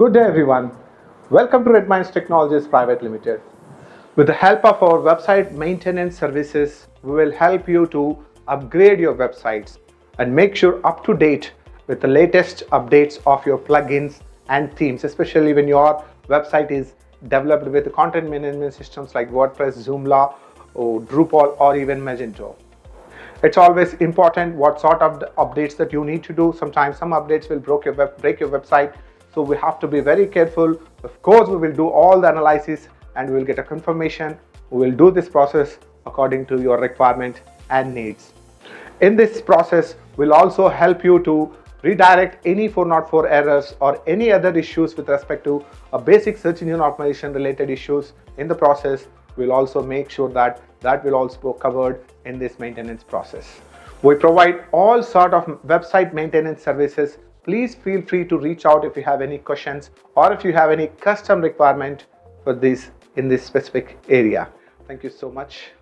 Good day everyone. Welcome to Redminds Technologies Private Limited. With the help of our website maintenance services, we will help you to upgrade your websites and make sure up to date with the latest updates of your plugins and themes, especially when your website is developed with content management systems like WordPress, Joomla, or Drupal, or even Magento. It's always important what sort of updates that you need to do. Sometimes some updates will break your website, so we have to be very careful. Of course, we will do all the analysis and we will get a confirmation. We will do this process according to your requirement and needs. In this process, we'll also help you to redirect any 404 errors or any other issues with respect to a basic search engine optimization related issues. In the process, we'll also make sure that will also be covered in this maintenance process. We provide all sort of website maintenance services. Please feel free to reach out if you have any questions or if you have any custom requirement for this in this specific area. Thank you so much.